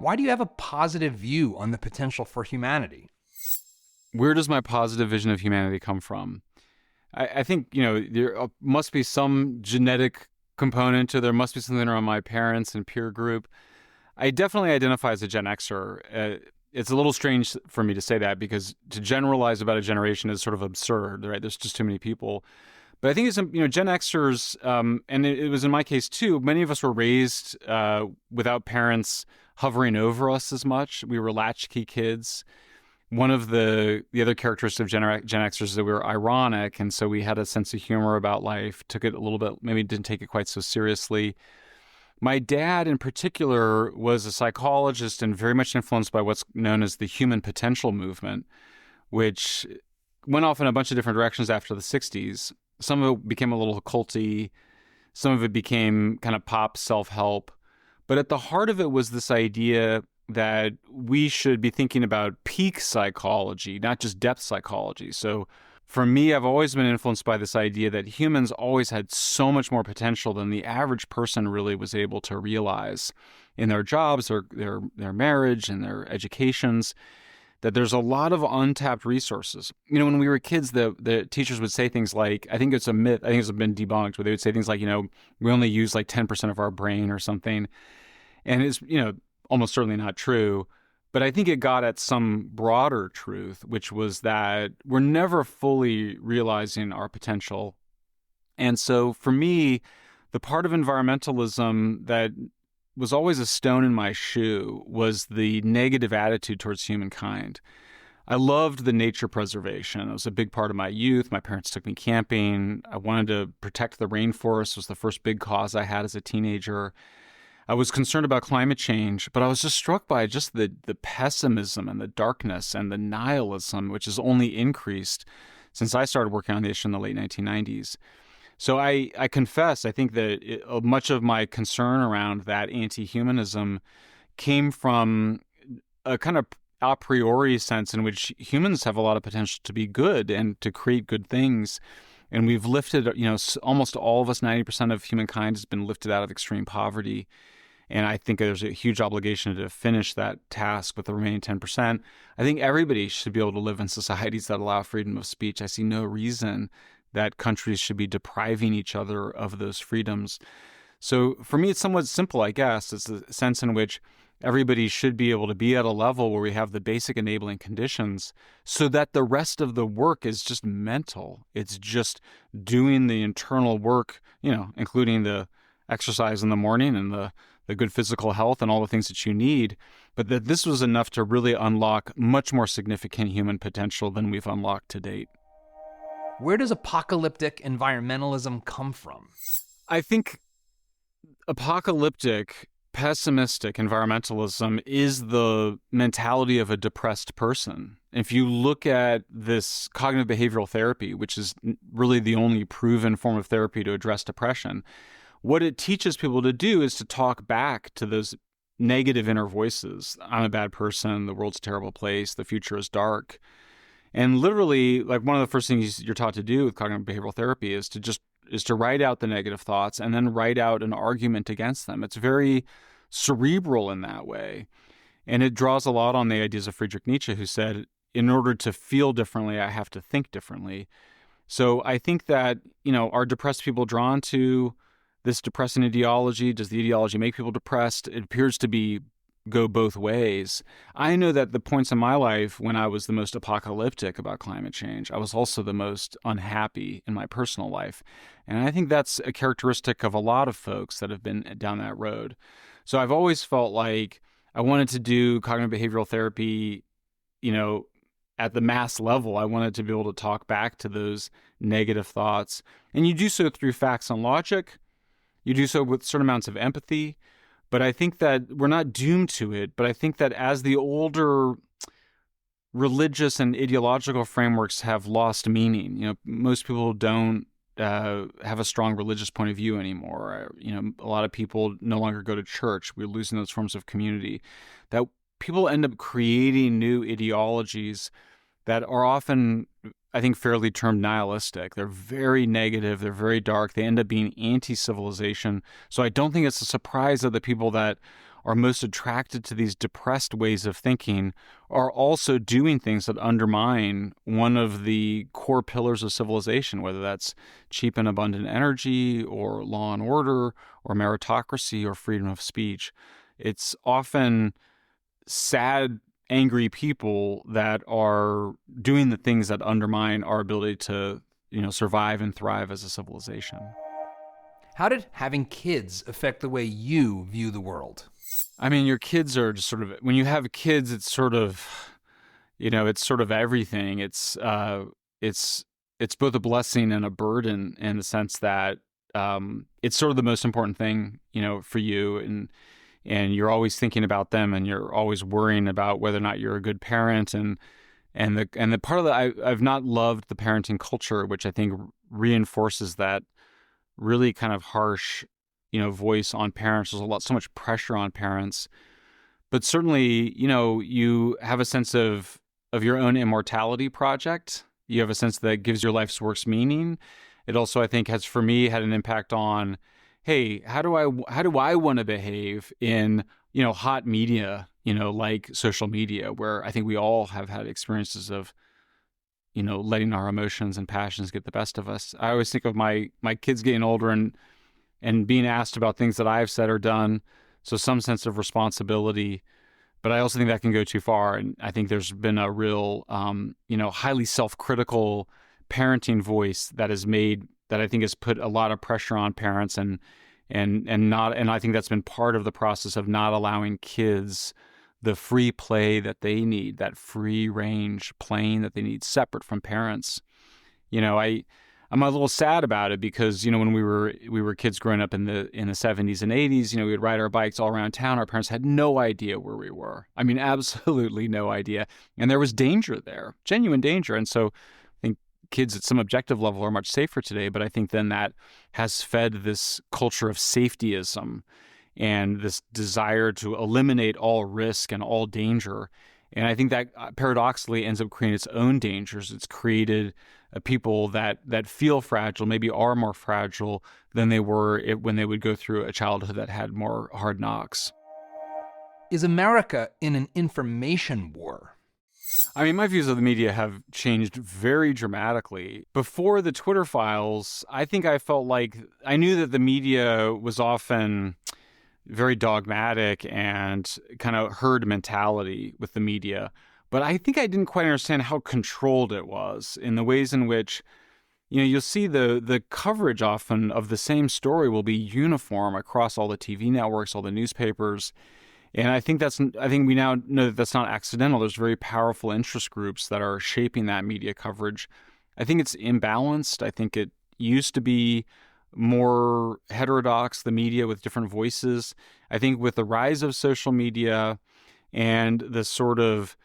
Why do you have a positive view on the potential for humanity? Where does my positive vision of humanity come from? I think, there must be some genetic component to there must be something around my parents and peer group. I definitely identify as a Gen Xer. It's a little strange for me to say that because to generalize about a generation is sort of absurd, right? There's just too many people. But I think it's, Gen Xers, and it was in my case too, many of us were raised without parents hovering over us as much. We were latchkey kids. One of the other characteristics of Gen Xers is that we were ironic, and so we had a sense of humor about life, took it a little bit, maybe didn't take it quite so seriously. My dad in particular was a psychologist and very much influenced by what's known as the human potential movement, which went off in a bunch of different directions after the 60s. Some of it became a little culty. Some of it became kind of pop self-help. But at the heart of it was this idea that we should be thinking about peak psychology, not just depth psychology. So for me, I've always been influenced by this idea that humans always had so much more potential than the average person really was able to realize in their jobs or their marriage and their educations, that there's a lot of untapped resources. When we were kids, the teachers would say things like, I think it's a myth, I think it's been debunked, where they would say things like, we only use like 10% of our brain or something. And it's, almost certainly not true. But I think it got at some broader truth, which was that we're never fully realizing our potential. And so for me, the part of environmentalism that was always a stone in my shoe was the negative attitude towards humankind. I loved the nature preservation. It was a big part of my youth. My parents took me camping. I wanted to protect the rainforest. It was the first big cause I had as a teenager. I was concerned about climate change, but I was just struck by just the pessimism and the darkness and the nihilism, which has only increased since I started working on the issue in the late 1990s. So I confess, I think that much of my concern around that anti-humanism came from a kind of a priori sense in which humans have a lot of potential to be good and to create good things. And we've lifted, almost all of us, 90% of humankind has been lifted out of extreme poverty. And I think there's a huge obligation to finish that task with the remaining 10%. I think everybody should be able to live in societies that allow freedom of speech. I see no reason that countries should be depriving each other of those freedoms. So for me, it's somewhat simple, I guess. It's the sense in which everybody should be able to be at a level where we have the basic enabling conditions so that the rest of the work is just mental. It's just doing the internal work, including the exercise in the morning and the good physical health and all the things that you need, but that this was enough to really unlock much more significant human potential than we've unlocked to date. Where does apocalyptic environmentalism come from? I think apocalyptic, pessimistic environmentalism is the mentality of a depressed person. If you look at this cognitive behavioral therapy, which is really the only proven form of therapy to address depression, what it teaches people to do is to talk back to those negative inner voices. I'm a bad person. The world's a terrible place. The future is dark. And literally, like one of the first things you're taught to do with cognitive behavioral therapy is to write out the negative thoughts and then write out an argument against them. It's very cerebral in that way. And it draws a lot on the ideas of Friedrich Nietzsche, who said, in order to feel differently, I have to think differently. So I think that, are depressed people drawn to this depressing ideology? Does the ideology make people depressed? It appears to go both ways. I know that the points in my life when I was the most apocalyptic about climate change, I was also the most unhappy in my personal life. And I think that's a characteristic of a lot of folks that have been down that road. So I've always felt like I wanted to do cognitive behavioral therapy, at the mass level. I wanted to be able to talk back to those negative thoughts. And you do so through facts and logic. You do so with certain amounts of empathy, but I think that we're not doomed to it. But I think that as the older religious and ideological frameworks have lost meaning, most people don't have a strong religious point of view anymore. A lot of people no longer go to church. We're losing those forms of community. That people end up creating new ideologies that are often, I think, fairly termed nihilistic. They're very negative. They're very dark. They end up being anti-civilization. So I don't think it's a surprise that the people that are most attracted to these depressed ways of thinking are also doing things that undermine one of the core pillars of civilization, whether that's cheap and abundant energy or law and order or meritocracy or freedom of speech. It's often sad, angry people that are doing the things that undermine our ability to, survive and thrive as a civilization. How did having kids affect the way you view the world? I mean, your kids are just sort of, when you have kids, it's sort of, it's sort of everything. It's both a blessing and a burden in the sense that it's sort of the most important thing, for you, and you're always thinking about them, and you're always worrying about whether or not you're a good parent, and the part of that I've not loved the parenting culture, which I think reinforces that really kind of harsh, voice on parents. There's so much pressure on parents, but certainly, you have a sense of your own immortality project. You have a sense that gives your life's works meaning. It also, I think, has for me had an impact on, hey, how do I want to behave in, hot media, like social media, where I think we all have had experiences of, letting our emotions and passions get the best of us. I always think of my kids getting older and being asked about things that I've said or done. So some sense of responsibility, but I also think that can go too far. And I think there's been a real, highly self-critical parenting voice that I think has put a lot of pressure on parents and I think that's been part of the process of not allowing kids the free play that they need, that free range playing that they need separate from parents. I'm a little sad about it because, when we were kids growing up in the 70s and 80s, we would ride our bikes all around town. Our parents had no idea where we were. I mean, absolutely no idea. And there was danger there, genuine danger. And so I think kids at some objective level are much safer today, but I think then that has fed this culture of safetyism and this desire to eliminate all risk and all danger. And I think that paradoxically ends up creating its own dangers. It's created people that feel fragile, maybe are more fragile than they were when they would go through a childhood that had more hard knocks. Is America in an information war? I mean, my views of the media have changed very dramatically. Before the Twitter files, I think I felt like I knew that the media was often very dogmatic and kind of herd mentality with the media. But I think I didn't quite understand how controlled it was in the ways in which, you'll see the coverage often of the same story will be uniform across all the TV networks, all the newspapers. And I think we now know that that's not accidental. There's very powerful interest groups that are shaping that media coverage. I think it's imbalanced. I think it used to be more heterodox, the media with different voices. I think with the rise of social media and the sort of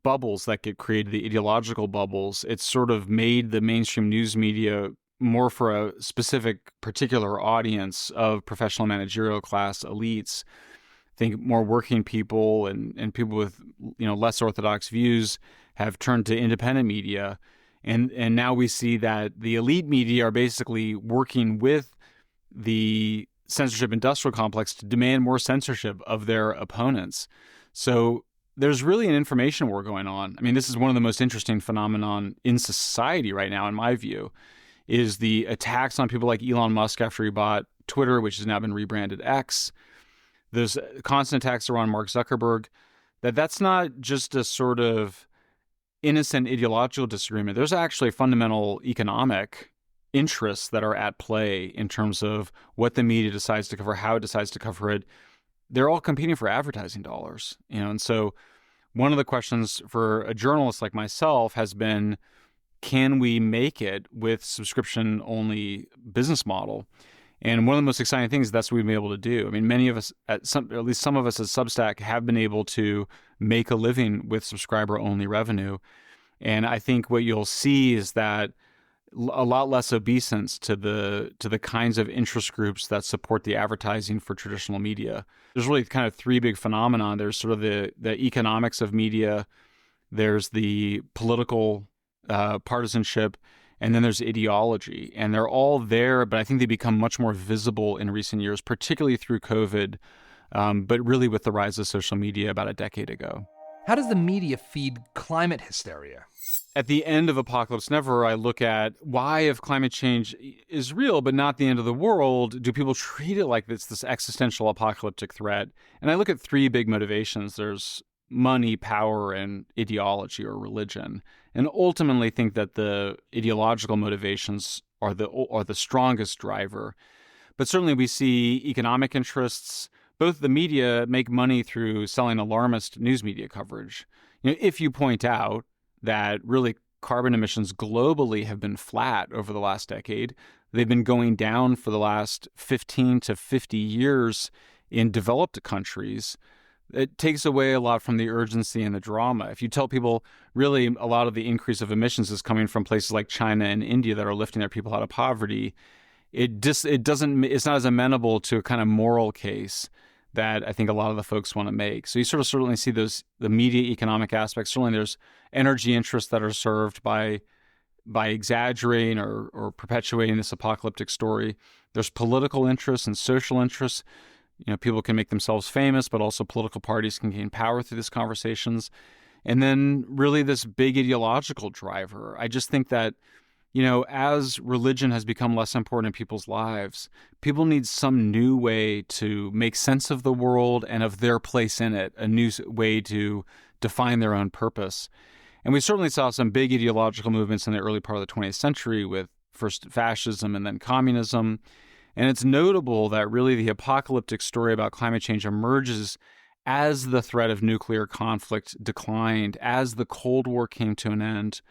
bubbles that get created, the ideological bubbles, it's sort of made the mainstream news media more for a specific particular audience of professional managerial class elites. I think more working people and people with less orthodox views have turned to independent media. And now we see that the elite media are basically working with the censorship industrial complex to demand more censorship of their opponents. So there's really an information war going on. I mean, this is one of the most interesting phenomenon in society right now, in my view, is the attacks on people like Elon Musk after he bought Twitter, which has now been rebranded X. There's constant attacks around Mark Zuckerberg. That's not just a sort of innocent ideological disagreement. There's actually fundamental economic interests that are at play in terms of what the media decides to cover, how it decides to cover it. They're all competing for advertising dollars, and so one of the questions for a journalist like myself has been, can we make it with subscription-only business model? And one of the most exciting things, that's what we've been able to do. I mean, many of us, at least some of us at Substack, have been able to make a living with subscriber-only revenue. And I think what you'll see is that a lot less obeisance to the kinds of interest groups that support the advertising for traditional media. There's really kind of three big phenomena. There's sort of the economics of media, there's the political partisanship, and then there's ideology. And they're all there, but I think they become much more visible in recent years, particularly through COVID, but really with the rise of social media about a decade ago. How does the media feed climate hysteria? At the end of Apocalypse Never, I look at why, if climate change is real but not the end of the world, do people treat it like it's this existential apocalyptic threat? And I look at three big motivations. There's money, power, and ideology or religion, and ultimately think that the ideological motivations are the strongest driver. But certainly we see economic interests. Both the media make money through selling alarmist news media coverage. If you point out that really carbon emissions globally have been flat over the last decade, they've been going down for the last 15 to 50 years in developed countries, it takes away a lot from the urgency and the drama. If you tell people really a lot of the increase of emissions is coming from places like China and India that are lifting their people out of poverty, it's not as amenable to a kind of moral case that I think a lot of the folks want to make. So you sort of certainly see the media economic aspects. Certainly there's energy interests that are served by exaggerating or perpetuating this apocalyptic story. There's political interests and social interests. People can make themselves famous, but also political parties can gain power through these conversations. And then really this big ideological driver. I just think that, as religion has become less important in people's lives, people need some new way to make sense of the world and of their place in it, a new way to define their own purpose. And we certainly saw some big ideological movements in the early part of the 20th century with first fascism and then communism. And it's notable that really the apocalyptic story about climate change emerges as the threat of nuclear conflict declined, as the Cold War came to an end.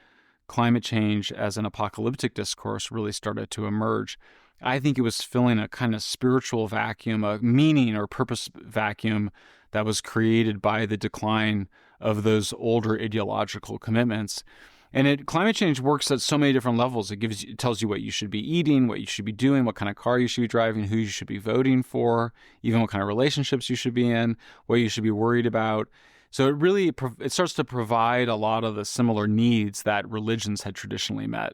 Climate change as an apocalyptic discourse really started to emerge. I think it was filling a kind of spiritual vacuum, a meaning or purpose vacuum that was created by the decline of those older ideological commitments. And climate change works at so many different levels. It tells you what you should be eating, what you should be doing, what kind of car you should be driving, who you should be voting for, even what kind of relationships you should be in, what you should be worried about. So it starts to provide a lot of the similar needs that religions had traditionally met.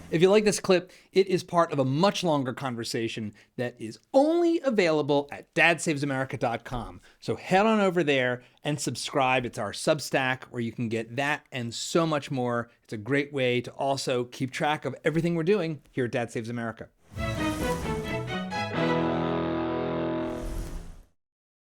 If you like this clip, it is part of a much longer conversation that is only available at dadssavesamerica.com. So head on over there and subscribe. It's our Substack where you can get that and so much more. It's a great way to also keep track of everything we're doing here at Dad Saves America.